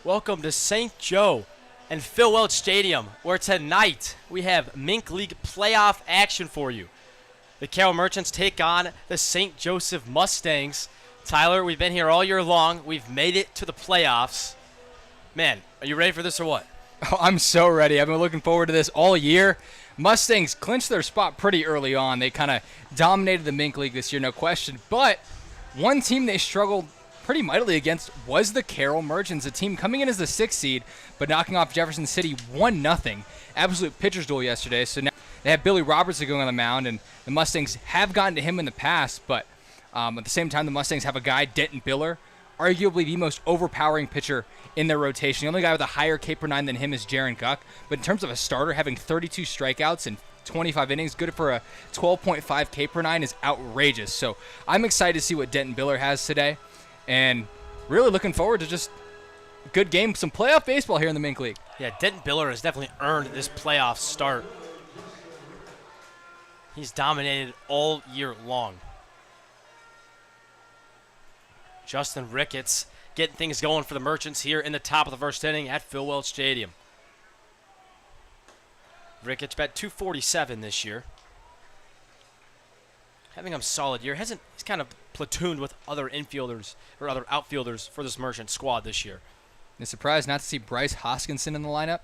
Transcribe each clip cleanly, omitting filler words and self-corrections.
Welcome to St. Joe and Phil Welch Stadium, where tonight we have MINK League playoff action for you. The Carroll Merchants take on the St. Joseph Mustangs. Tyler, we've been here all year long. We've made it to the playoffs. Man, are you ready for this or what? Oh, I'm so ready. I've been looking forward to this all year. Mustangs clinched their spot pretty early on. They kind of dominated the MINK League this year, no question. But one team they struggled pretty mightily against was the Carroll Merchants, a team coming in as the 6th seed, but knocking off Jefferson City 1-0. Absolute pitcher's duel yesterday. So now they have Billy Robertson going on the mound, and the Mustangs have gotten to him in the past, but at the same time, the Mustangs have a guy, Denton Biller, arguably the most overpowering pitcher in their rotation. The only guy with a higher K/9 than him is Jaron Guck. But in terms of a starter, having 32 strikeouts and 25 innings, good for a 12.5 K/9 is outrageous. So I'm excited to see what Denton Biller has today, and really looking forward to just a good game, some playoff baseball here in the MINK League. Yeah, Denton Biller has definitely earned this playoff start. He's dominated all year long. Justin Ricketts getting things going for the Merchants here in the top of the first inning at Phil Welch Stadium. Ricketts bat .247 this year. Having a solid year. He's kind of platooned with other infielders or other outfielders for this Merchant squad this year. I'm surprised not to see Bryce Hoskinson in the lineup.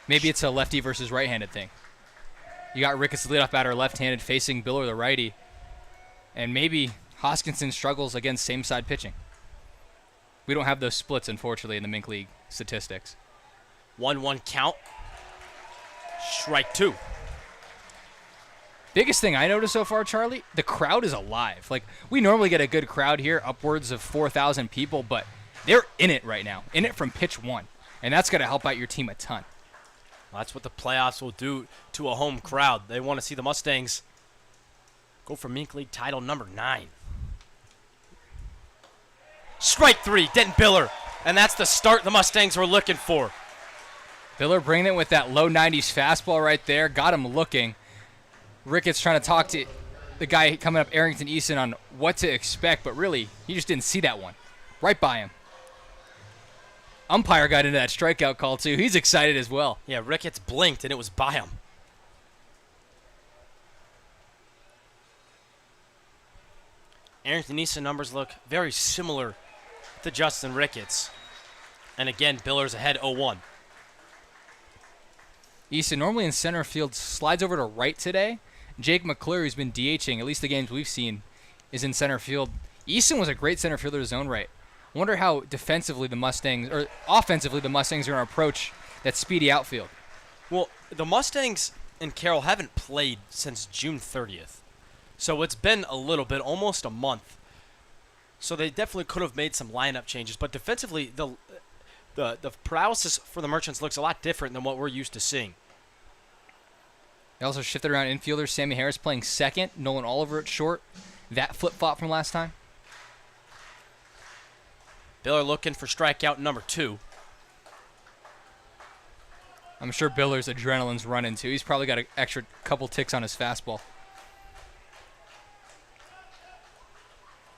Maybe it's a lefty versus right-handed thing. You got Ricketts, the leadoff batter, left-handed, facing Biller, the righty. And maybe Hoskinson struggles against same-side pitching. We don't have those splits, unfortunately, in the MINK League statistics. 1-1 count. Strike two. Biggest thing I noticed so far, Charlie, the crowd is alive. Like, we normally get a good crowd here, upwards of 4,000 people, but they're in it right now, in it from pitch one. And that's going to help out your team a ton. Well, that's what the playoffs will do to a home crowd. They want to see the Mustangs go for MINK League title number 9. Strike three, Denton Biller. And that's the start the Mustangs were looking for. Biller bringing it with that low 90s fastball right there. Got him looking. Ricketts trying to talk to the guy coming up, Arrington Eason, on what to expect, but really, he just didn't see that one. Right by him. Umpire got into that strikeout call, too. He's excited as well. Yeah, Ricketts blinked, and it was by him. Arrington Eason numbers look very similar to Justin Ricketts. And again, Biller's ahead 0-1. Eason, normally in center field, slides over to right today. Jake McClure, who's been DHing, at least the games we've seen, is in center field. Eason was a great center fielder in his own right. I wonder how defensively the Mustangs, or offensively the Mustangs are going to approach that speedy outfield. Well, the Mustangs and Carroll haven't played since June 30th. So it's been a little bit, almost a month. So they definitely could have made some lineup changes. But defensively, the paralysis for the Merchants looks a lot different than what we're used to seeing. They also shifted around infielders. Sammy Harris playing second, Nolan Oliver at short. That flip-flop from last time. Biller looking for strikeout number 2. I'm sure Biller's adrenaline's running, too. He's probably got an extra couple ticks on his fastball.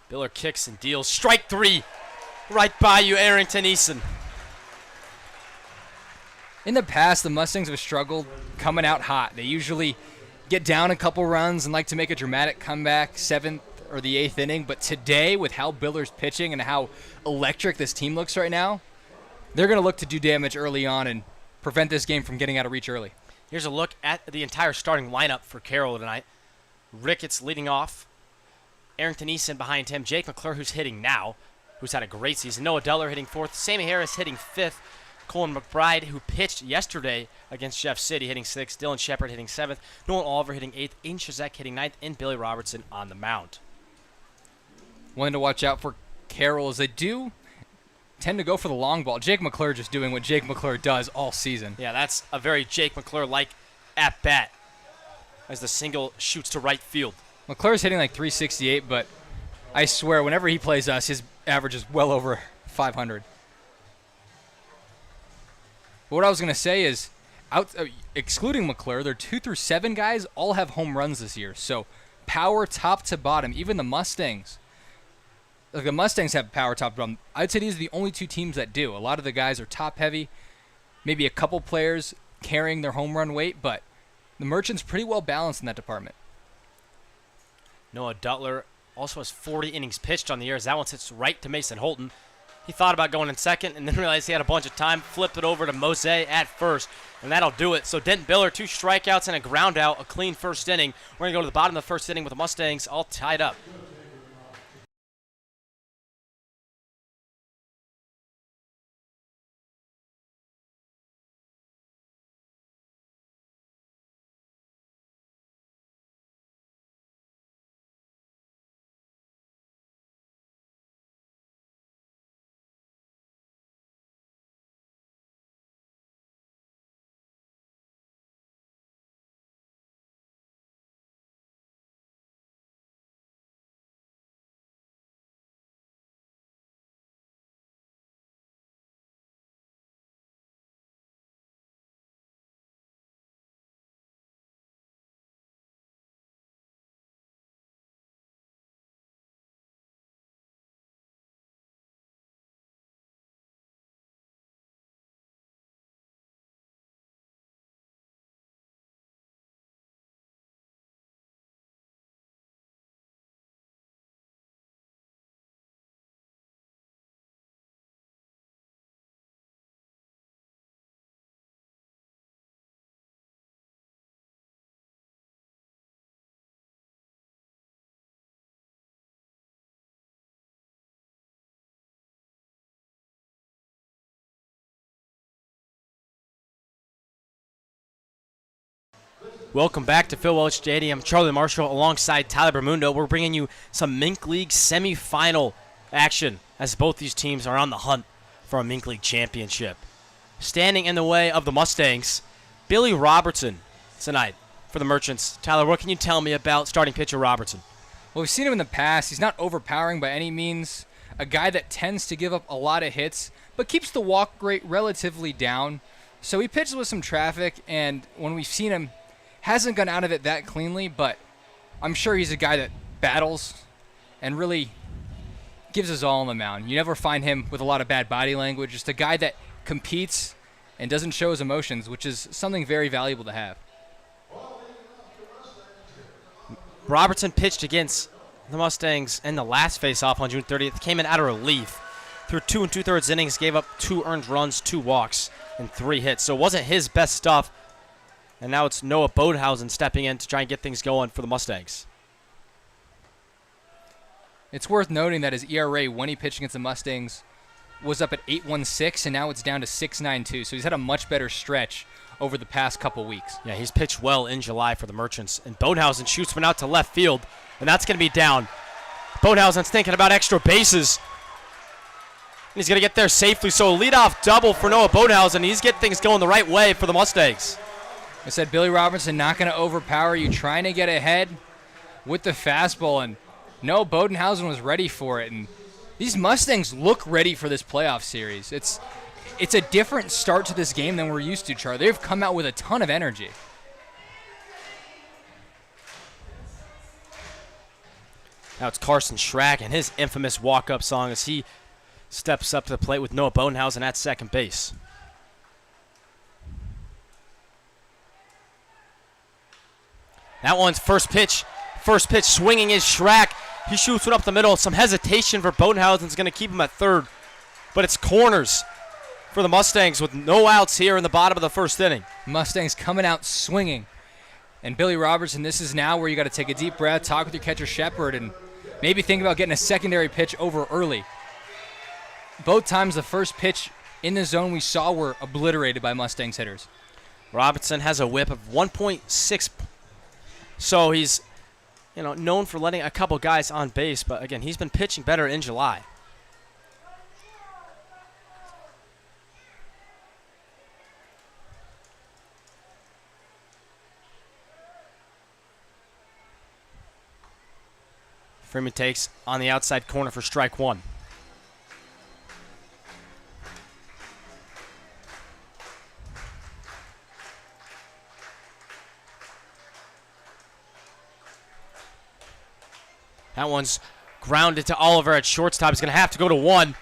Biller kicks and deals. Strike 3. Right by you, Arrington Eason. In the past, the Mustangs have struggled coming out hot. They usually get down a couple runs and like to make a dramatic comeback, 7th or the 8th inning. But today, with how Biller's pitching and how electric this team looks right now, they're going to look to do damage early on and prevent this game from getting out of reach early. Here's a look at the entire starting lineup for Carroll tonight. Ricketts leading off. Arrington Eason behind him. Jake McClure, who's hitting now, who's had a great season. Noah Deller hitting 4th. Sammy Harris hitting 5th. Colin McBride, who pitched yesterday against Jeff City, hitting 6th. Dylan Shepard hitting 7th. Nolan Oliver hitting 8th. Aiden Shazek hitting 9th. And Billy Robertson on the mound. One to watch out for Carroll is they do tend to go for the long ball. Jake McClure just doing what Jake McClure does all season. Yeah, that's a very Jake McClure-like at-bat as the single shoots to right field. McClure's hitting like 368, but I swear whenever he plays us, his average is well over 500. But what I was going to say is, excluding McClure, their 2 through 7 guys all have home runs this year. So power top to bottom. Even the Mustangs. Like the Mustangs have power top to bottom. I'd say these are the only two teams that do. A lot of the guys are top heavy. Maybe a couple players carrying their home run weight, but the Merchants pretty well balanced in that department. Noah Dutler also has 40 innings pitched on the year as that one sits right to Mason Holton. He thought about going in second and then realized he had a bunch of time, flipped it over to Mose at first, and that'll do it. So Denton Biller, 2 strikeouts and a ground out, a clean first inning. We're going to go to the bottom of the first inning with the Mustangs all tied up. Welcome back to Phil Welch Stadium. Charlie Marshall alongside Tyler Bermundo. We're bringing you some MINK League semifinal action as both these teams are on the hunt for a MINK League championship. Standing in the way of the Mustangs, Billy Robertson tonight for the Merchants. Tyler, what can you tell me about starting pitcher Robertson? Well, we've seen him in the past. He's not overpowering by any means. A guy that tends to give up a lot of hits, but keeps the walk rate relatively down. So he pitches with some traffic, and when we've seen him, hasn't gone out of it that cleanly, but I'm sure he's a guy that battles and really gives his all on the mound. You never find him with a lot of bad body language. Just a guy that competes and doesn't show his emotions, which is something very valuable to have. Robertson pitched against the Mustangs in the last face-off on June 30th. Came in out of relief. Through 2 2/3 innings, gave up 2 earned runs, 2 walks, and 3 hits. So it wasn't his best stuff. And now it's Noah Bodenhausen stepping in to try and get things going for the Mustangs. It's worth noting that his ERA when he pitched against the Mustangs was up at 8.16, and now it's down to 6.92. So he's had a much better stretch over the past couple weeks. Yeah, he's pitched well in July for the Merchants. And Bodenhausen shoots one out to left field, and that's going to be down. Bodenhausen's thinking about extra bases. He's going to get there safely. So a leadoff double for Noah Bodenhausen. He's getting things going the right way for the Mustangs. I said Billy Robertson not going to overpower you, trying to get ahead with the fastball, and no, Bodenhausen was ready for it. And these Mustangs look ready for this playoff series. It's a different start to this game than we're used to, Char. They've come out with a ton of energy. Now it's Carson Schrack and his infamous walk-up song as he steps up to the plate with Noah Bodenhausen at second base. That one's first pitch. First pitch swinging is Schrack. He shoots one up the middle. Some hesitation for Bodenhausen's going to keep him at third. But it's corners for the Mustangs with no outs here in the bottom of the first inning. Mustangs coming out swinging. And Billy Robertson, this is now where you got to take a deep breath, talk with your catcher Shepard, and maybe think about getting a secondary pitch over early. Both times the first pitch in the zone we saw were obliterated by Mustangs hitters. Robertson has a whip of 1.6. So he's, known for letting a couple guys on base, but again, he's been pitching better in July. Freeman takes on the outside corner for strike 1. That one's grounded to Oliver at shortstop. He's going to have to go to one.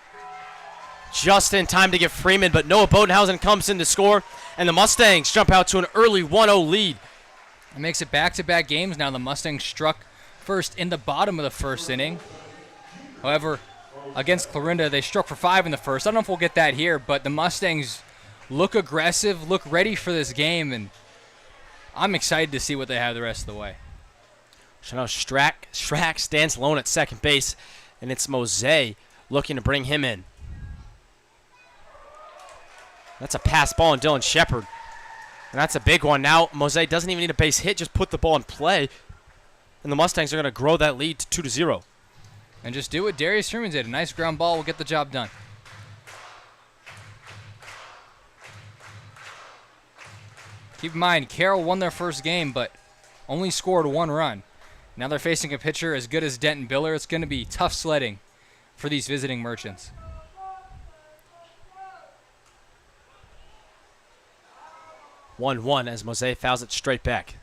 Just in time to get Freeman, but Noah Bodenhausen comes in to score, and the Mustangs jump out to an early 1-0 lead. It makes it back-to-back games now. The Mustangs struck first in the bottom of the first inning. However, against Clarinda, they struck for 5 in the first. I don't know if we'll get that here, but the Mustangs look aggressive, look ready for this game, and I'm excited to see what they have the rest of the way. So now Strack stands alone at second base, and it's Mose looking to bring him in. That's a pass ball on Dylan Shepard. And that's a big one. Now Mose doesn't even need a base hit, just put the ball in play. And the Mustangs are going to grow that lead to 2-0. And just do what Darius Freeman did. A nice ground ball will get the job done. Keep in mind, Carroll won their first game, but only scored 1 run. Now they're facing a pitcher as good as Denton Biller. It's going to be tough sledding for these visiting Merchants. 1-1 as Mose fouls it straight back.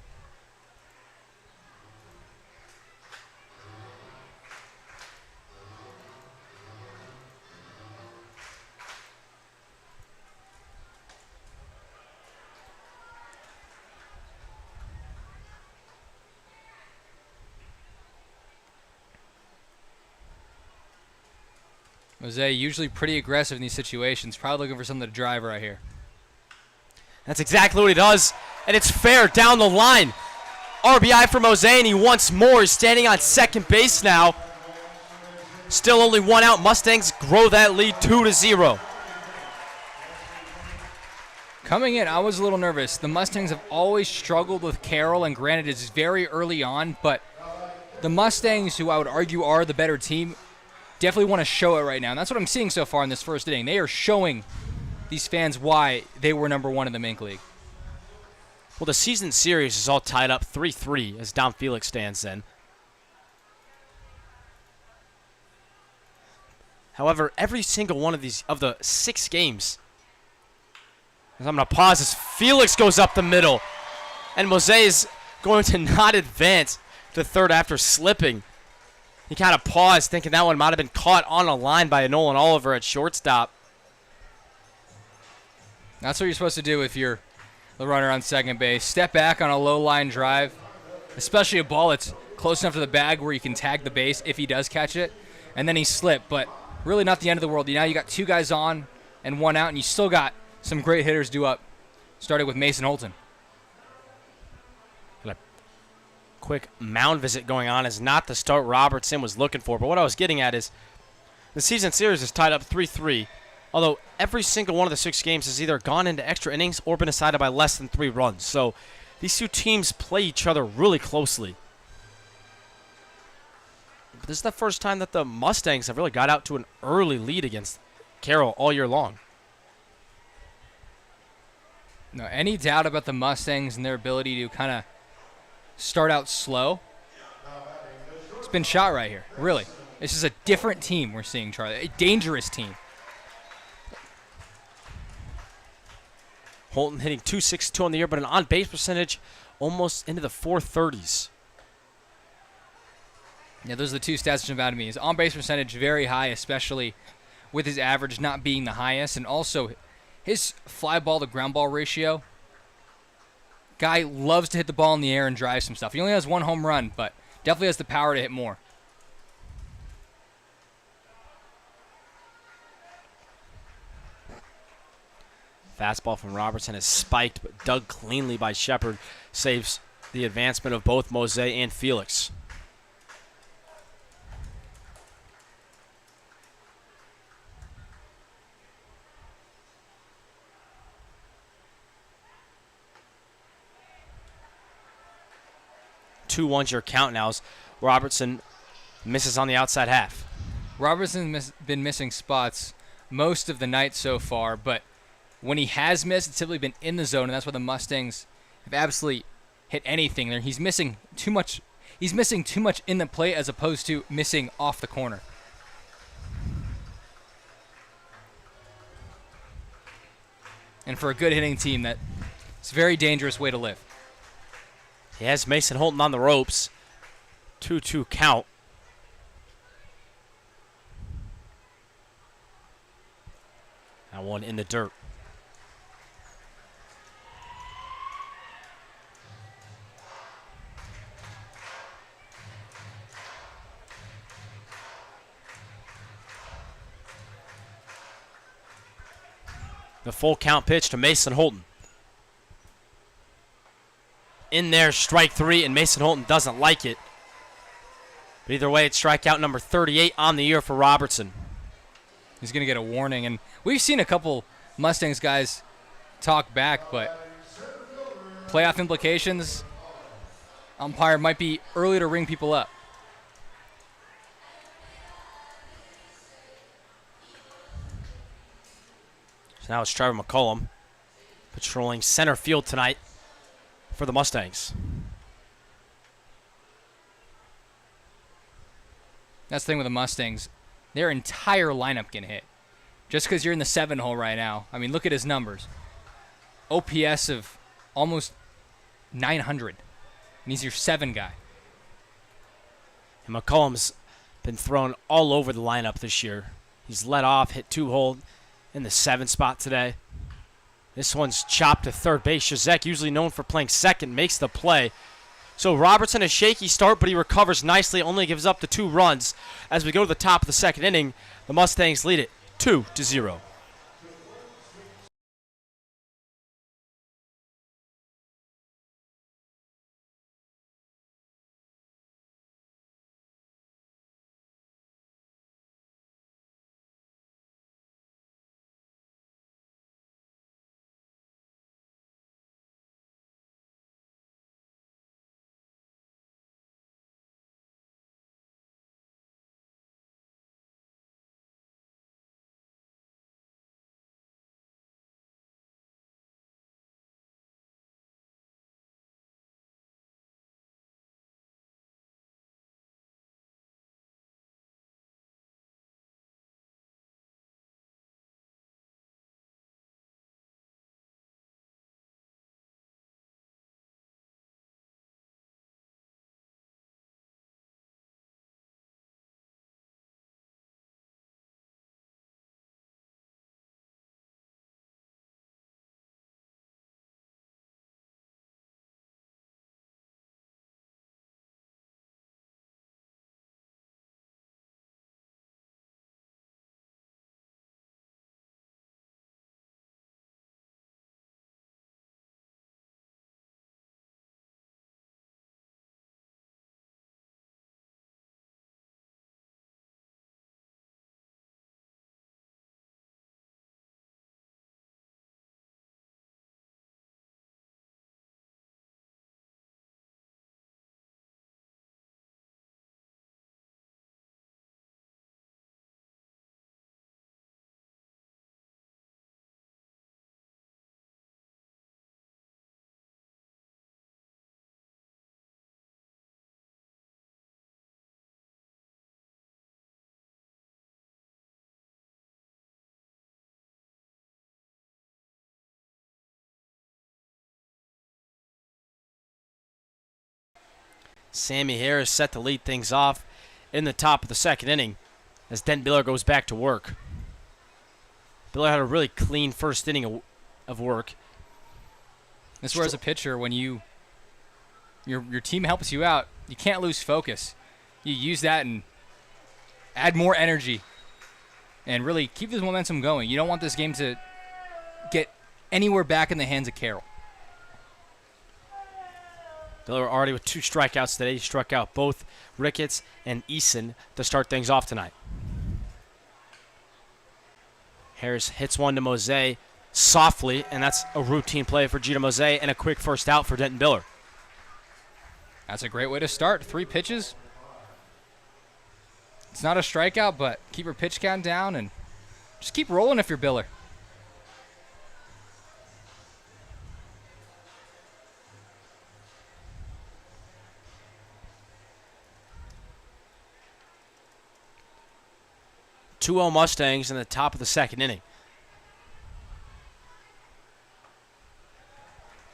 Mose usually pretty aggressive in these situations. Probably looking for something to drive right here. That's exactly what he does, and it's fair down the line. RBI for Mose, and he wants more. He's standing on second base now. Still only 1 out. Mustangs grow that lead 2-0. Coming in, I was a little nervous. The Mustangs have always struggled with Carroll, and granted, it's very early on, but the Mustangs, who I would argue are the better team, definitely want to show it right now, and that's what I'm seeing so far in this first inning. They are showing these fans why they were #1 in the MINK League. Well, the season series is all tied up 3-3 as Dom Felix stands in. However, every single one of the 6 games, I'm going to pause as Felix goes up the middle, and Mose is going to not advance to third after slipping. He kind of paused, thinking that one might have been caught on a line by Nolan Oliver at shortstop. That's what you're supposed to do if you're the runner on second base. Step back on a low line drive, especially a ball that's close enough to the bag where you can tag the base if he does catch it, and then he slipped. But really not the end of the world. Now you got 2 guys on and 1 out, and you still got some great hitters due up, starting with Mason Holton. Quick mound visit going on is not the start Robertson was looking for. But what I was getting at is the season series is tied up 3-3, although every single one of the 6 games has either gone into extra innings or been decided by less than 3 runs. So these 2 teams play each other really closely. But this is the first time that the Mustangs have really got out to an early lead against Carroll all year long. No, any doubt about the Mustangs and their ability to kind of start out slow? It's been shot right here, really. This is a different team we're seeing, Charlie. A dangerous team. Holton hitting .262 on the year, but an on-base percentage almost into the 430s. Yeah, those are the 2 stats that jump out at me. His on-base percentage very high, especially with his average not being the highest, and also his fly ball to ground ball ratio. Guy loves to hit the ball in the air and drive some stuff. He only has 1 home run, but definitely has the power to hit more. Fastball from Robertson is spiked, but dug cleanly by Shepard. Saves the advancement of both Mose and Felix. Two one's your count now as Robertson misses on the outside half. Robertson's been missing spots most of the night so far, but when he has missed, it's simply been in the zone, and that's why the Mustangs have absolutely hit anything there. He's missing too much. He's missing too much in the plate as opposed to missing off the corner. And for a good hitting team, it's a very dangerous way to live. He has Mason Holton on the ropes. 2-2 count. That one in the dirt. The full count pitch to Mason Holton. In there, strike 3, and Mason Holton doesn't like it. But either way, it's strikeout number 38 on the year for Robertson. He's going to get a warning. And we've seen a couple Mustangs guys talk back, but playoff implications, umpire might be early to ring people up. So now it's Trevor McCollum patrolling center field tonight for the Mustangs. That's the thing with the Mustangs. Their entire lineup can hit. Just because you're in the 7 hole right now. I mean, look at his numbers. OPS of almost 900. And he's your 7 guy. And McCollum's been thrown all over the lineup this year. He's led off, hit 2-hole in the 7 spot today. This one's chopped to third base. Shazek, usually known for playing second, makes the play. So Robertson, a shaky start, but he recovers nicely, only gives up the 2 runs. As we go to the top of the second inning, the Mustangs lead it 2-0. Sammy Harris set to lead things off in the top of the second inning as Denton Biller goes back to work. Biller had a really clean first inning of work. This is where, as a pitcher, when your team helps you out, you can't lose focus. You use that and add more energy and really keep this momentum going. You don't want this game to get anywhere back in the hands of Carroll. Biller already with 2 strikeouts today. He struck out both Ricketts and Eason to start things off tonight. Harris hits one to Mose softly, and that's a routine play for Gita Mose and a quick first out for Denton Biller. That's a great way to start. 3 pitches. It's not a strikeout, but keep your pitch count down and just keep rolling if you're Biller. Two-0 Mustangs in the top of the second inning.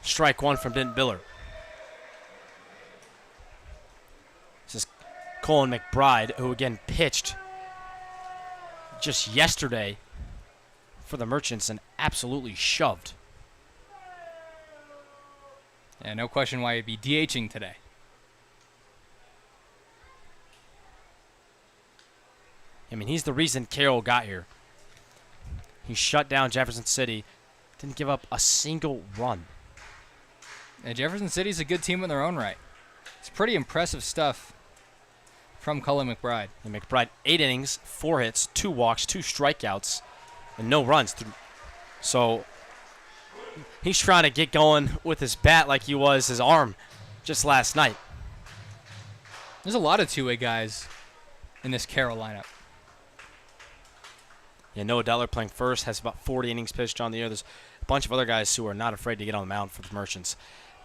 Strike 1 from Denton Biller. This is Colin McBride, who again pitched just yesterday for the Merchants and absolutely shoved. Yeah, no question why he'd be DHing today. I mean, he's the reason Carroll got here. He shut down Jefferson City, didn't give up a single run. And Jefferson City's a good team in their own right. It's pretty impressive stuff from Cullen McBride. And McBride, 8 innings, 4 hits, 2 walks, 2 strikeouts, and no runs. So he's trying to get going with his bat like he was his arm just last night. There's a lot of two-way guys in this Carroll lineup. Yeah, Noah Deller playing first, has about 40 innings pitched on the year. There's a bunch of other guys who are not afraid to get on the mound for the Merchants.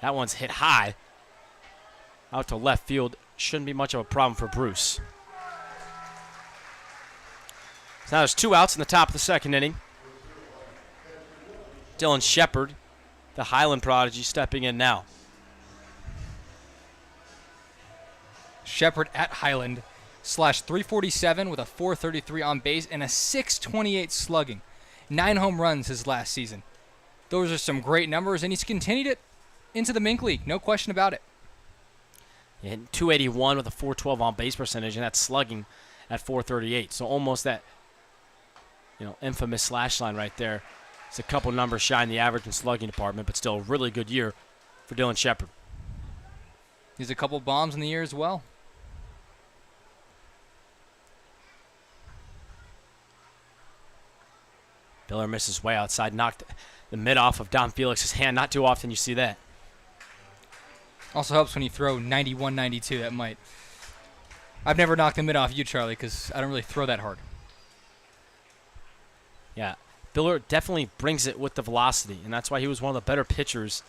That one's hit high out to left field. Shouldn't be much of a problem for Bruce. So now there's 2 outs in the top of the second inning. Dylan Shepard, the Highland prodigy, stepping in now. Shepard at Highland slashed .347 with a .433 on base and a .628 slugging. 9 home runs his last season. Those are some great numbers, and he's continued it into the MINK League. No question about it. Yeah, 281 with a .412 on base percentage, and that's slugging at .438. So almost that, infamous slash line right there. It's a couple numbers shy in the average and slugging department, but still a really good year for Dylan Shepard. He's a couple bombs in the year as well. Biller misses way outside, knocked the mid off of Dom Felix's hand. Not too often you see that. Also helps when you throw 91, 92. That might. I've never knocked the mid off you, Charlie, because I don't really throw that hard. Yeah, Biller definitely brings it with the velocity, and that's why he was one of the better pitchers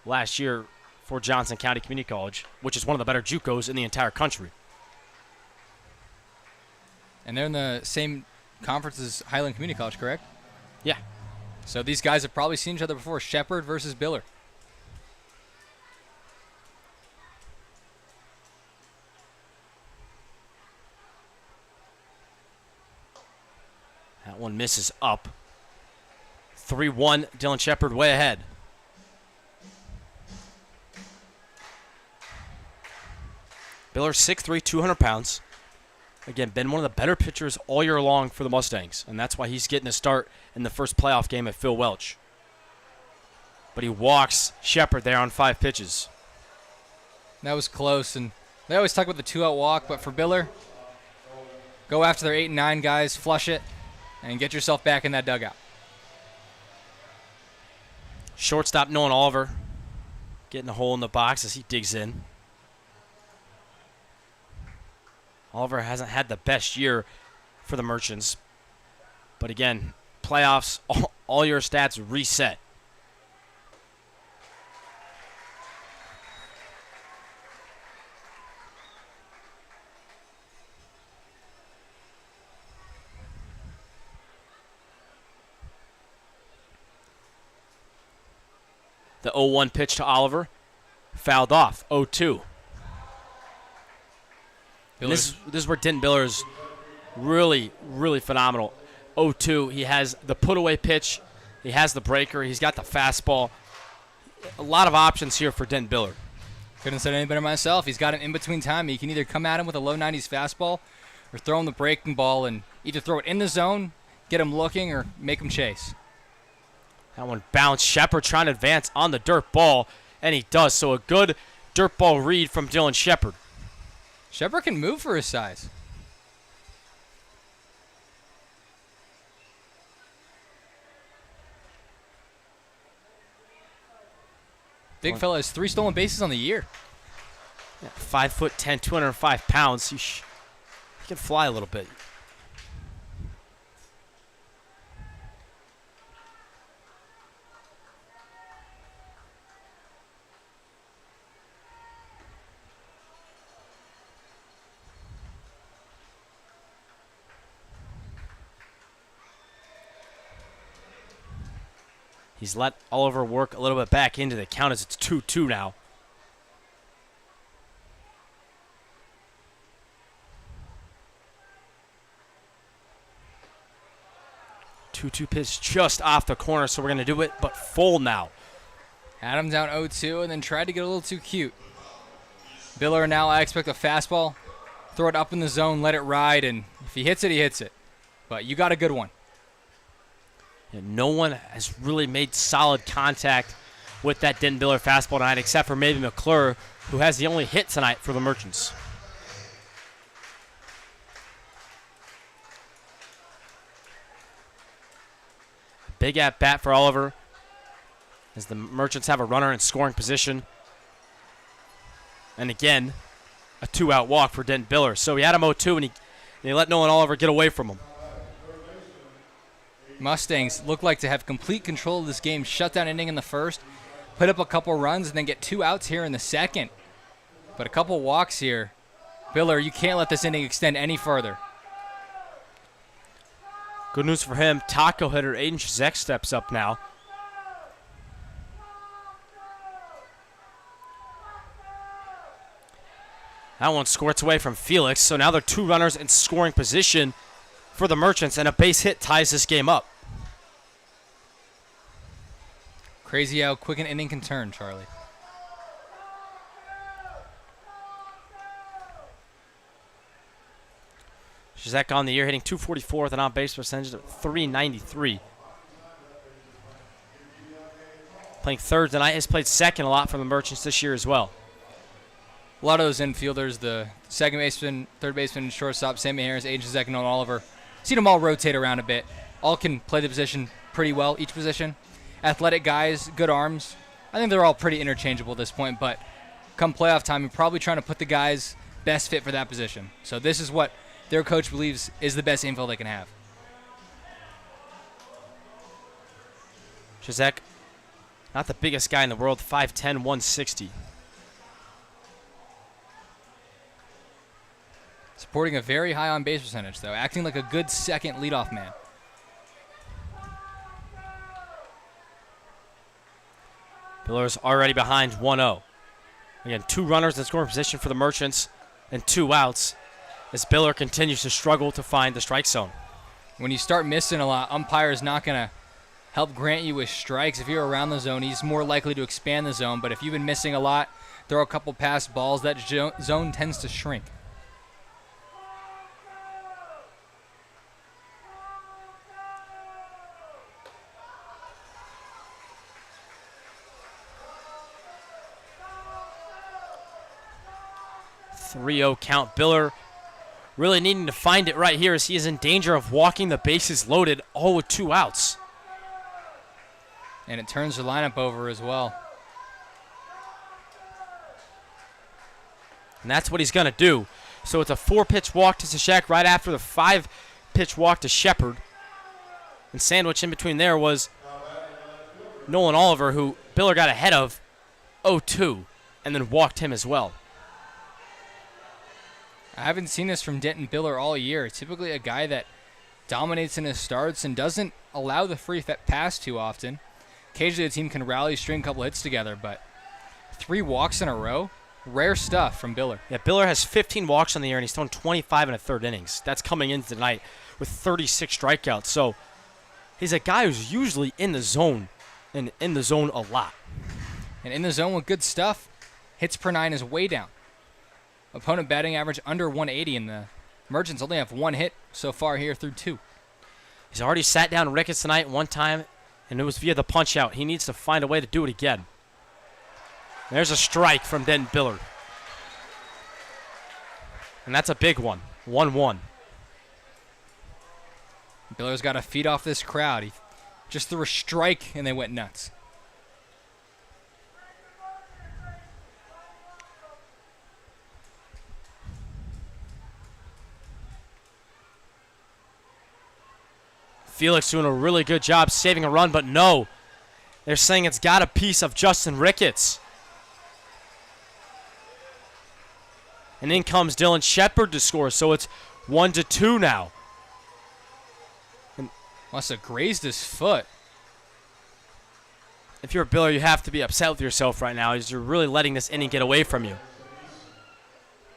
last year for Johnson County Community College, which is one of the better JUCOs in the entire country. And they're in the same conference as Highland Community College, correct? Yeah. So these guys have probably seen each other before. Shepard versus Biller. That one misses up. 3-1, Dylan Shepard way ahead. Biller 6'3", 200 pounds. Again, been one of the better pitchers all year long for the Mustangs, and that's why he's getting a start in the first playoff game at Phil Welch. But he walks Shepard there on 5 pitches. That was close, and they always talk about the 2-out walk, but for Biller, go after their 8 and 9 guys, flush it, and get yourself back in that dugout. Shortstop Nolan Oliver getting a hole in the box as he digs in. Oliver hasn't had the best year for the Merchants. But again, playoffs, all your stats reset. The 0-1 pitch to Oliver, fouled off, 0-2. And this is where Denton Biller is really, really phenomenal. 0-2, he has the put-away pitch, he has the breaker, he's got the fastball. A lot of options here for Denton Biller. Couldn't have said any better myself. He's got an in-between time. He can either come at him with a low 90s fastball or throw him the breaking ball and either throw it in the zone, get him looking, or make him chase. That one bounced. Shepard trying to advance on the dirt ball, and he does. So a good dirt ball read from Dylan Shepard. Shepard can move for his size. Big fella has 3 stolen bases on the year. Yeah, 5'10", 205 pounds. He can fly a little bit. He's let Oliver work a little bit back into the count as it's 2-2 now. 2-2 pitch just off the corner, so we're going to do it, but full now. Had him down 0-2 and then tried to get a little too cute. Biller now, I expect a fastball. Throw it up in the zone, let it ride, and if he hits it, he hits it. But you got a good one. Yeah, no one has really made solid contact with that Denton Biller fastball tonight, except for maybe McClure, who has the only hit tonight for the Merchants. Big at bat for Oliver as the Merchants have a runner in scoring position. And again, a 2-out walk for Denton Biller. So he had him 0-2 and he let Nolan Oliver get away from him. Mustangs look like to have complete control of this game. Shutdown inning in the first, put up a couple runs, and then get 2 outs here in the second. But a couple walks here. Biller, you can't let this inning extend any further. Good news for him. Taco hitter Aiden Shazek steps up now. That one squirts away from Felix. So now they're 2 runners in scoring position for the Merchants, and a base hit ties this game up. Crazy how quick an inning can turn, Charlie. Shazek on the year hitting .244 with an on-base percentage of .393. Playing third tonight. Has played second a lot for the Merchants this year as well. A lot of those infielders, the second baseman, third baseman, and shortstop, Sammy Harris, Aiden Shazek, and Oliver, seen them all rotate around a bit. All can play the position pretty well, each position. Athletic guys, good arms. I think they're all pretty interchangeable at this point, but come playoff time, you're probably trying to put the guys best fit for that position. So this is what their coach believes is the best infield they can have. Shazek, not the biggest guy in the world, 5'10", 160. Supporting a very high on-base percentage, though, acting like a good second leadoff man. Biller's already behind 1-0. Again, 2 runners in scoring position for the Merchants and 2 outs as Biller continues to struggle to find the strike zone. When you start missing a lot, umpire is not going to help grant you with strikes. If you're around the zone, he's more likely to expand the zone. But if you've been missing a lot, throw a couple past balls, that zone tends to shrink. .30 count. Biller really needing to find it right here as he is in danger of walking the bases loaded, all with 2 outs. And it turns the lineup over as well. And that's what he's going to do. So it's a 4-pitch walk to Shashak right after the 5-pitch walk to Shepard. And sandwiched in between there was Nolan Oliver, who Biller got ahead of 0-2 and then walked him as well. I haven't seen this from Denton Biller all year. Typically a guy that dominates in his starts and doesn't allow the free pass too often. Occasionally the team can rally, string a couple hits together, but 3 walks in a row, rare stuff from Biller. Yeah, Biller has 15 walks on the year, and he's thrown 25 in a third innings. That's coming in tonight with 36 strikeouts. So he's a guy who's usually in the zone, and in the zone a lot. And in the zone with good stuff, hits per 9 is way down. Opponent batting average under 180, and the Merchants only have 1 hit so far here through 2. He's already sat down Ricketts tonight one time, and it was via the punch-out. He needs to find a way to do it again. There's a strike from Denton Biller. And that's a big one. 1-1. Biller's got to feed off this crowd. He just threw a strike, and they went nuts. Felix doing a really good job saving a run, but no. They're saying it's got a piece of Justin Ricketts. And in comes Dylan Shepard to score, so it's 1-2 now. Must have grazed his foot. If you're a Biller, you have to be upset with yourself right now as you're really letting this inning get away from you.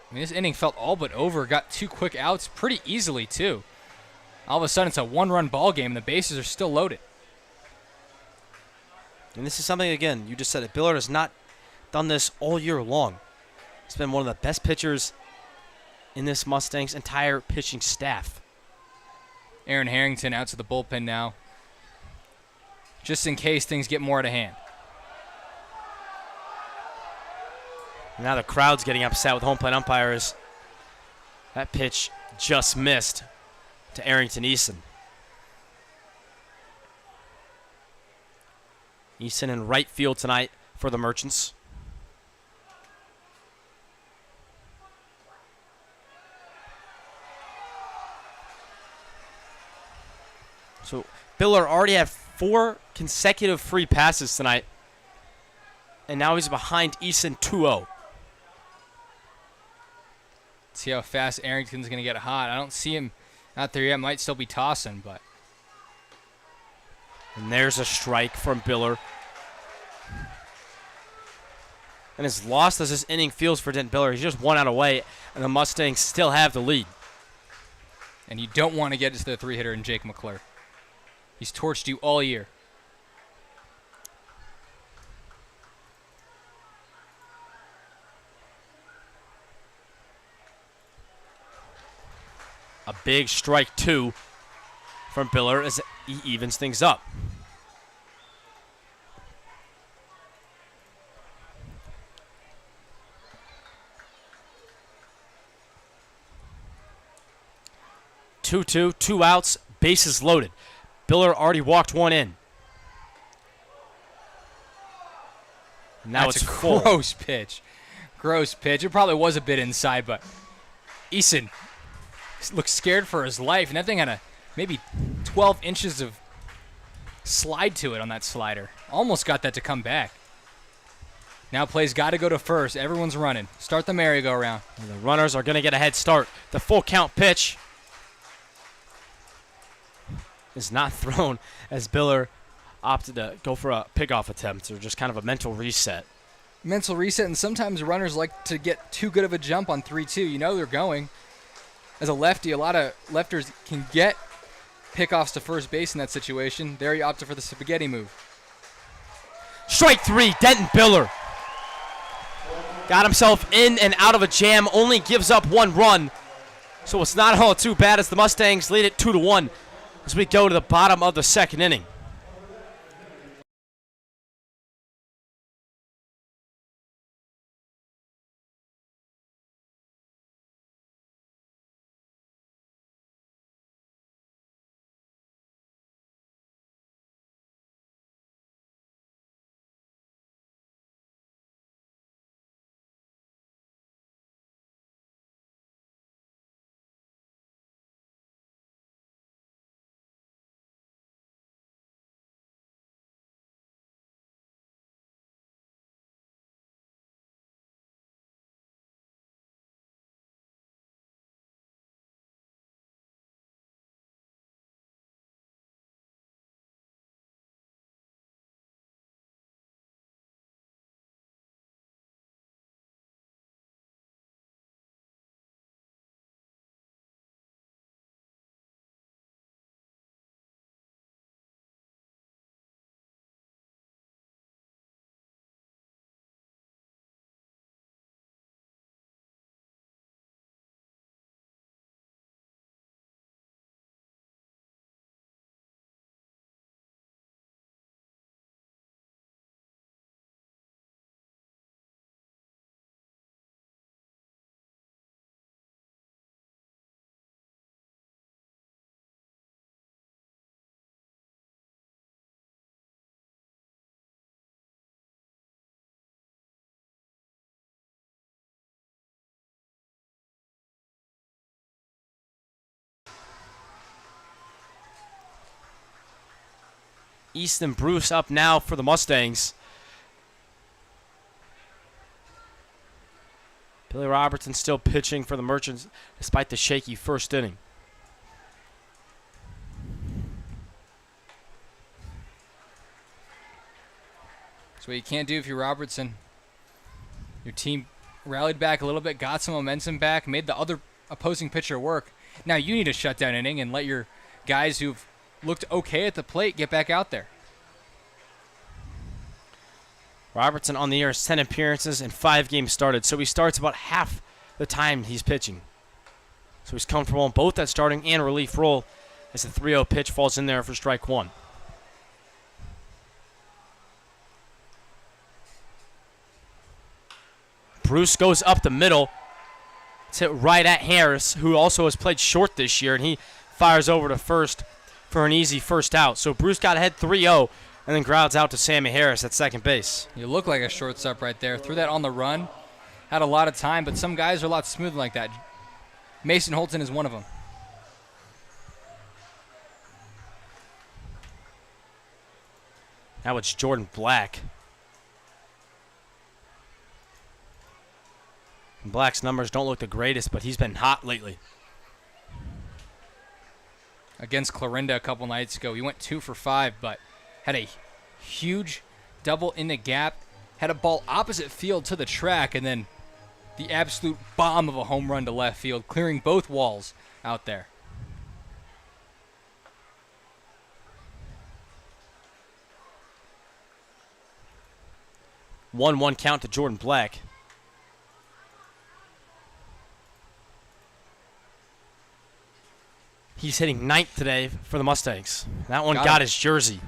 I mean, this inning felt all but over. Got 2 quick outs pretty easily, too. All of a sudden, it's a one-run ball game, and the bases are still loaded. And this is something, again, you just said it. Biller has not done this all year long. He's been one of the best pitchers in this Mustangs entire pitching staff. Aaron Harrington out to the bullpen now, just in case things get more out of hand. Now the crowd's getting upset with home plate umpires. That pitch just missed to Arrington Eason. Eason in right field tonight for the Merchants. So Biller already had 4 consecutive free passes tonight, and now he's behind Eason 2-0. See how fast Arrington's going to get hot. I don't see him out there yet. Might still be tossing, but. And there's a strike from Biller. And as lost as this inning feels for Dent Biller, he's just 1 out away, and the Mustangs still have the lead. And you don't want to get to the 3-hitter in Jake McClure. He's torched you all year. A big strike 2 from Biller as he evens things up. Two outs, bases loaded. Biller already walked 1 in. Now That's it's a full. gross pitch. Gross pitch. It probably was a bit inside, but Eason looks scared for his life, and that thing had maybe 12 inches of slide to it on that slider. Almost got that to come back. Now play's got to go to first. Everyone's running. Start the merry-go-round. And the runners are going to get a head start. The full count pitch is not thrown as Biller opted to go for a pickoff attempt, or just kind of a mental reset. Mental reset, and sometimes runners like to get too good of a jump on 3-2. You know they're going. As a lefty, a lot of lefters can get pickoffs to first base in that situation. There he opted for the spaghetti move. Strike 3, Denton Biller. Got himself in and out of a jam, only gives up 1 run. So it's not all too bad as the Mustangs lead it 2-1 as we go to the bottom of the 2nd inning. Easton Bruce up now for the Mustangs. Billy Robertson still pitching for the Merchants despite the shaky first inning. That's what you can't do if you're Robertson. Your team rallied back a little bit, got some momentum back, made the other opposing pitcher work. Now you need a shutdown inning and let your guys who've looked okay at the plate get back out there. Robertson on the year has 10 appearances and 5 games started, so he starts about half the time he's pitching. So he's comfortable in both that starting and relief role as the 3-0 pitch falls in there for strike one. Bruce goes up the middle. It's hit right at Harris, who also has played short this year, and he fires over to first for an easy first out. So Bruce got ahead 3-0 and then grounds out to Sammy Harris at second base. You look like a shortstop right there. Threw that on the run. Had a lot of time, but some guys are a lot smoother like that. Mason Holton is one of them. Now it's Jordan Black. Black's numbers don't look the greatest, but he's been hot lately. Against Clarinda a couple nights ago, he went 2 for 5, but had a huge double in the gap, had a ball opposite field to the track, and then the absolute bomb of a home run to left field, clearing both walls out there. One count to Jordan Black. He's hitting ninth today for the Mustangs. That one got his jersey.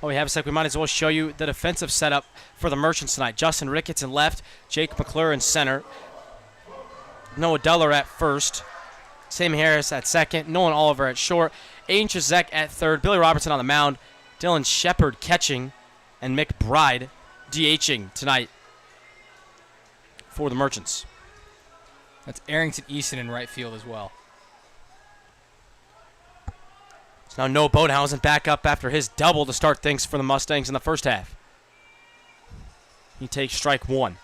Oh, we have a sec. We might as well show you the defensive setup for the Merchants tonight. Justin Ricketts in left, Jake McClure in center, Noah Deller at first, Sammy Harris at second, Nolan Oliver at short, Aiden Chazek at third, Billy Robertson on the mound, Dylan Shepard catching, and Mick Bride DHing tonight for the Merchants. That's Arrington Easton in right field as well. Now Noah Bodenhausen back up after his double to start things for the Mustangs in the first half. He takes strike one.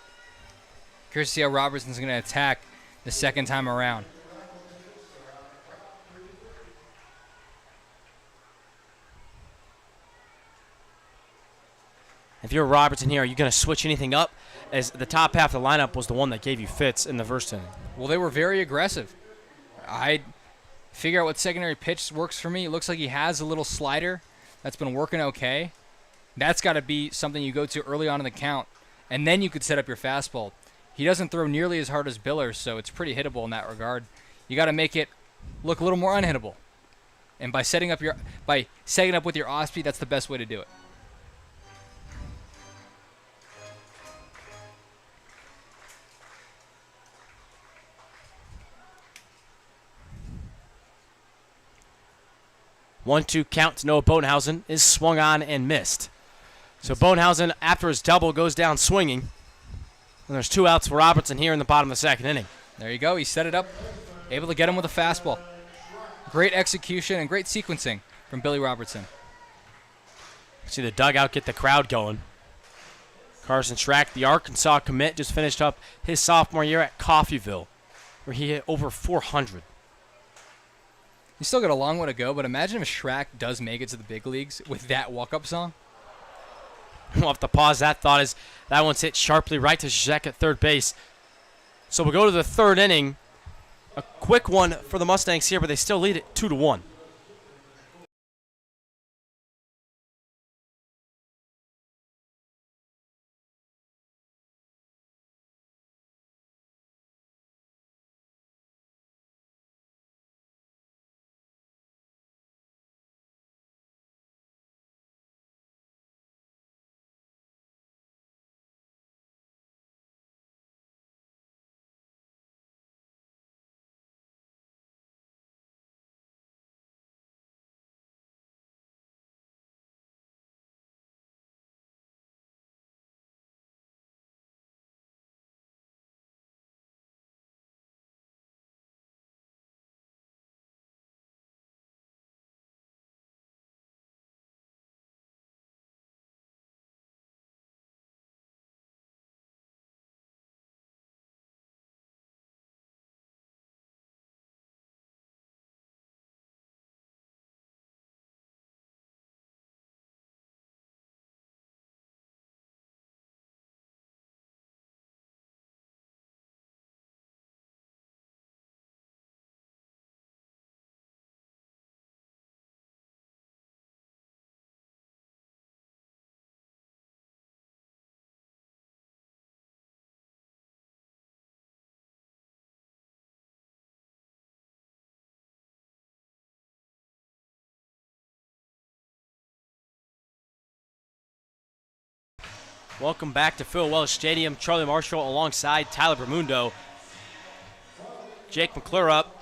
Curious to see how Robertson's going to attack the second time around. If you're Robertson here, are you going to switch anything up? As the top half of the lineup was the one that gave you fits in the first inning. Well, they were very aggressive. I'd figure out what secondary pitch works for me. It looks like he has a little slider that's been working okay. That's got to be something you go to early on in the count, and then you could set up your fastball. He doesn't throw nearly as hard as Biller, so it's pretty hittable in that regard. You got to make it look a little more unhittable, and by setting up with your off speed, that's the best way to do it. 1-2 count to Noah Bodenhausen is swung on and missed. So Bodenhausen, after his double, goes down swinging. And there's 2 outs for Robertson here in the bottom of the second inning. There you go. He set it up, able to get him with a fastball. Great execution and great sequencing from Billy Robertson. See the dugout get the crowd going. Carson Schrack, the Arkansas commit, just finished up his sophomore year at Coffeyville, where he hit over 400. He's still got a long way to go, but imagine if Schrack does make it to the big leagues with that walk-up song. We'll have to pause that thought as that one's hit sharply right to Schrack at third base. So we'll go to the third inning. A quick one for the Mustangs here, but they still lead it 2-1. Welcome back to Phil Welch Stadium. Charlie Marshall alongside Tyler Bermundo. Jake McClure up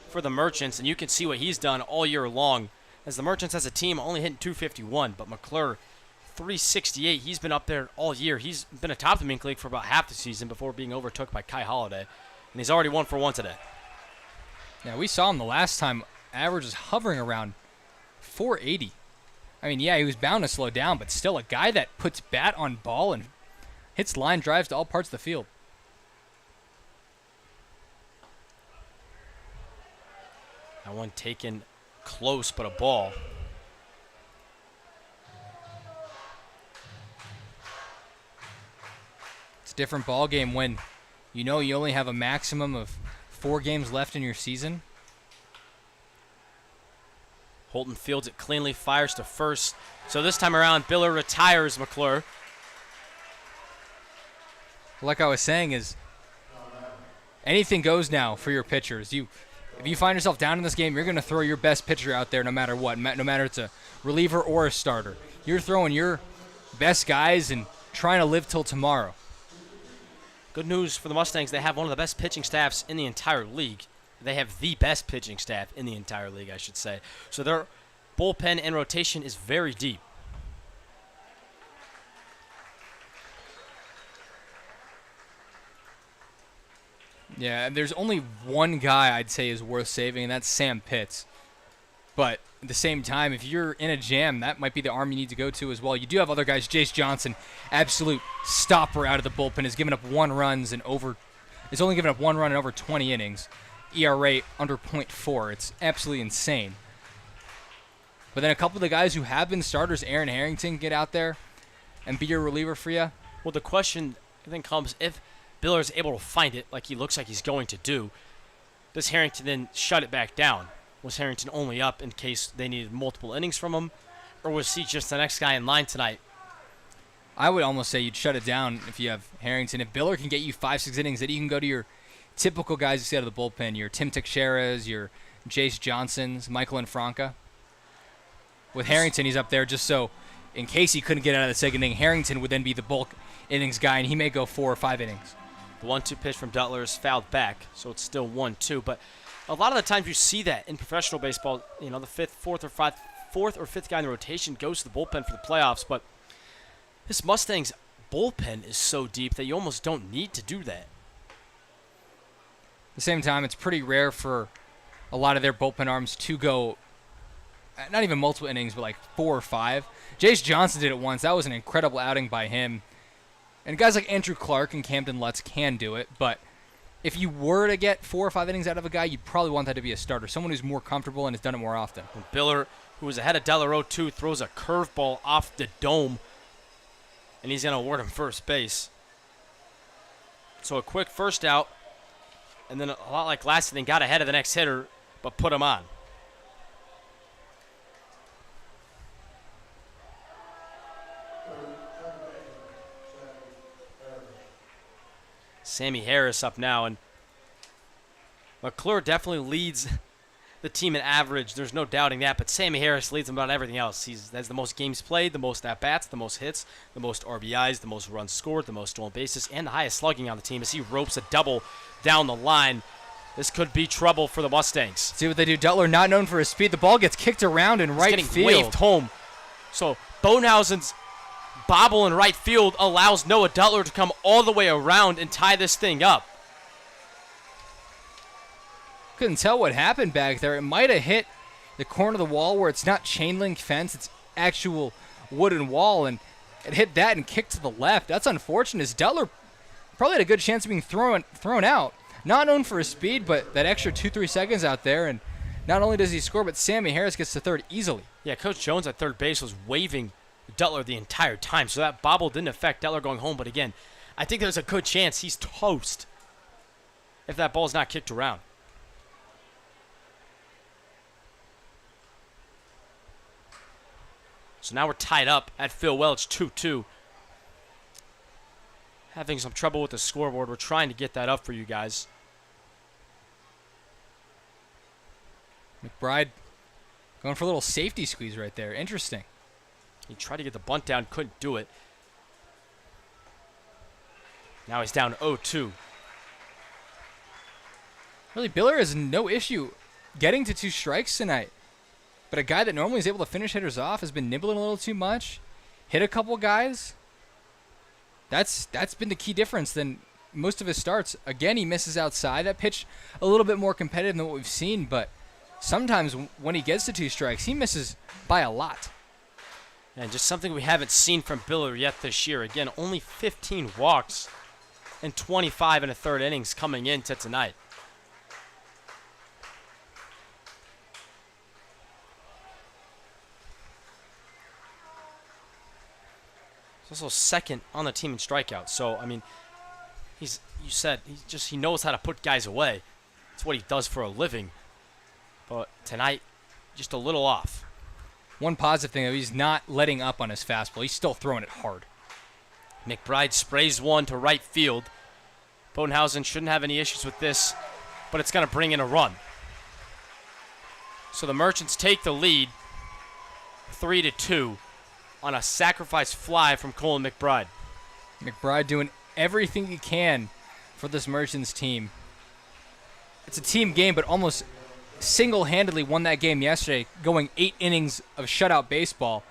for the Merchants, and you can see what he's done all year long. As the Merchants as a team only hitting 251, but McClure 368. He's been up there all year. He's been atop the MINK League for about half the season before being overtook by Kai Holiday, and he's already 1 for 1 today. Yeah, we saw him the last time. Average is hovering around 480. I mean, yeah, he was bound to slow down, but still a guy that puts bat on ball and hits line drives to all parts of the field. That one taken close, but a ball. It's a different ball game when you know you only have a maximum of 4 games left in your season. Holton fields it cleanly, fires to first. So this time around, Biller retires McClure. Like I was saying, is anything goes now for your pitchers. If you find yourself down in this game, you're going to throw your best pitcher out there no matter what, no matter it's a reliever or a starter. You're throwing your best guys and trying to live till tomorrow. Good news for the Mustangs, they have one of the best pitching staffs in the entire league. They have the best pitching staff in the entire league, I should say. So their bullpen and rotation is very deep. Yeah, there's only one guy I'd say is worth saving, and that's Sam Pitts. But at the same time, if you're in a jam, that might be the arm you need to go to as well. You do have other guys. Jace Johnson, absolute stopper out of the bullpen, has given up 1 run in over 20 innings. ERA under .4. It's absolutely insane. But then a couple of the guys who have been starters, Aaron Harrington, get out there and be your reliever for you. Well, the question then comes, if Biller is able to find it like he looks like he's going to do, does Harrington then shut it back down? Was Harrington only up in case they needed multiple innings from him? Or was he just the next guy in line tonight? I would almost say you'd shut it down if you have Harrington. If Biller can get you 5-6 innings, then you can go to your typical guys you see out of the bullpen, your Tim Teixeiras, your Jace Johnsons, Michael Infranca. With Harrington, he's up there just so in case he couldn't get out of the second inning, Harrington would then be the bulk innings guy, and he may go 4 or 5 innings. The 1-2 pitch from Duttler is fouled back, so it's still 1-2. But a lot of the times you see that in professional baseball, you know, the fourth or fifth guy in the rotation goes to the bullpen for the playoffs. But this Mustangs bullpen is so deep that you almost don't need to do that. At the same time, it's pretty rare for a lot of their bullpen arms to go not even multiple innings, but like 4 or 5. Jace Johnson did it once. That was an incredible outing by him. And guys like Andrew Clark and Camden Lutz can do it, but if you were to get 4 or 5 innings out of a guy, you'd probably want that to be a starter, someone who's more comfortable and has done it more often. And Biller, who was ahead of Deller 0-2, throws a curveball off the dome, and he's going to award him first base. So a quick first out, and then a lot like last inning, got ahead of the next hitter, but put him on. Sammy Harris up now, and McClure definitely leads the team in average. There's no doubting that, but Sammy Harris leads them about everything else. He has the most games played, the most at-bats, the most hits, the most RBIs, the most runs scored, the most stolen bases, and the highest slugging on the team as he ropes a double down the line. This could be trouble for the Mustangs. See what they do. Duttler, not known for his speed. The ball gets kicked around in right getting field. Waved home. So Bonehausen's bobble in right field allows Noah Duttler to come all the way around and tie this thing up. Couldn't tell what happened back there. It might have hit the corner of the wall where it's not chain link fence, it's actual wooden wall, and it hit that and kicked to the left. That's unfortunate, as Duttler probably had a good chance of being thrown out. Not known for his speed, but that extra 2-3 seconds out there, and not only does he score, but Sammy Harris gets to third easily. Yeah, Coach Jones at third base was waving Duttler the entire time, so that bobble didn't affect Duttler going home. But again, I think there's a good chance he's toast if that ball's not kicked around. So now we're tied up at Phil Welch, 2-2. Having some trouble with the scoreboard. We're trying to get that up for you guys. McBride going for a little safety squeeze right there. Interesting. He tried to get the bunt down, couldn't do it. Now he's down 0-2. Really, Biller has no issue getting to 2 strikes tonight. But a guy that normally is able to finish hitters off has been nibbling a little too much. Hit a couple guys. That's been the key difference than most of his starts. Again, he misses outside. That pitch a little bit more competitive than what we've seen, but sometimes when he gets to 2 strikes, he misses by a lot. And just something we haven't seen from Biller yet this year. Again, only 15 walks and 25 in the 3rd innings coming into tonight. He's also 2nd on the team in strikeouts. So, I mean, he knows how to put guys away. It's what he does for a living. But tonight, just a little off. One positive thing, though, he's not letting up on his fastball. He's still throwing it hard. McBride sprays one to right field. Bodenhausen shouldn't have any issues with this, but it's going to bring in a run. So the Merchants take the lead 3-2 on a sacrifice fly from Colin McBride. McBride doing everything he can for this Merchants team. It's a team game, but almost single-handedly won that game yesterday, going 8 innings of shutout baseball,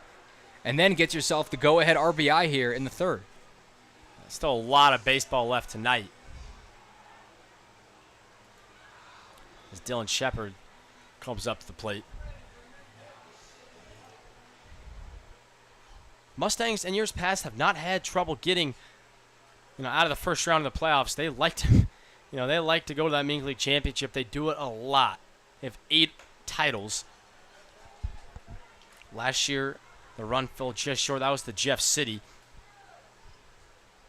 and then gets yourself the go-ahead RBI here in the 3rd. Still a lot of baseball left tonight. As Dylan Shepard comes up to the plate. Mustangs in years past have not had trouble getting, out of the first round of the playoffs. They like to, they like to go to that MINK League championship. They do it a lot. They have 8 titles. Last year, the run fell just short. That was the Jeff City.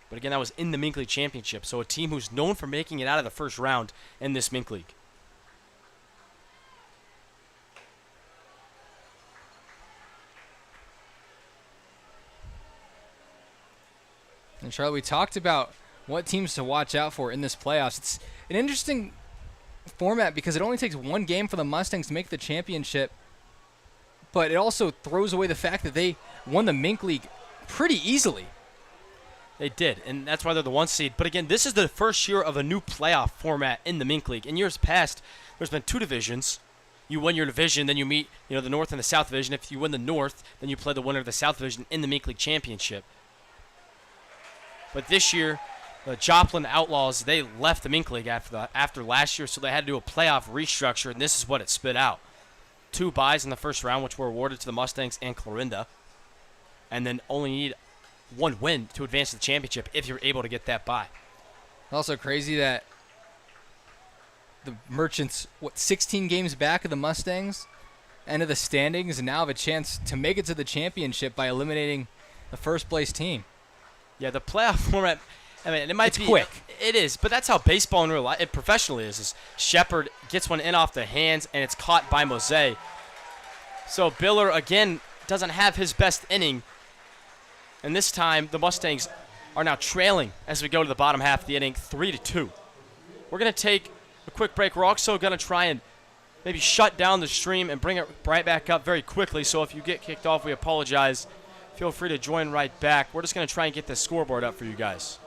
But again, that was in the MINK League championship. So a team who's known for making it out of the first round in this MINK League. And Charlie, we talked about what teams to watch out for in this playoffs. It's an interesting format because it only takes 1 game for the Mustangs to make the championship, but it also throws away the fact that they won the MINK League pretty easily. They did, and that's why they're the 1 seed. But again, this is the first year of a new playoff format in the MINK League. In years past, there's been 2 divisions. You win your division, then you meet the North and the South Division. If you win the North, then you play the winner of the South Division in the MINK League championship. But this year, the Joplin Outlaws, they left the MINK League after last year, so they had to do a playoff restructure, and this is what it spit out. 2 byes in the first round, which were awarded to the Mustangs and Clarinda, and then only need 1 win to advance to the championship if you're able to get that bye. Also crazy that the Merchants, 16 games back of the Mustangs, end of the standings, and now have a chance to make it to the championship by eliminating the first-place team. Yeah, the playoff format, it might be quick. It is, but that's how baseball in real life, it professionally is Shepard gets one in off the hands, and it's caught by Mose. So Biller, again, doesn't have his best inning. And this time, the Mustangs are now trailing as we go to the bottom half of the inning, 3-2. We're going to take a quick break. We're also going to try and maybe shut down the stream and bring it right back up very quickly. So if you get kicked off, we apologize. Feel free to join right back. We're just going to try and get the scoreboard up for you guys.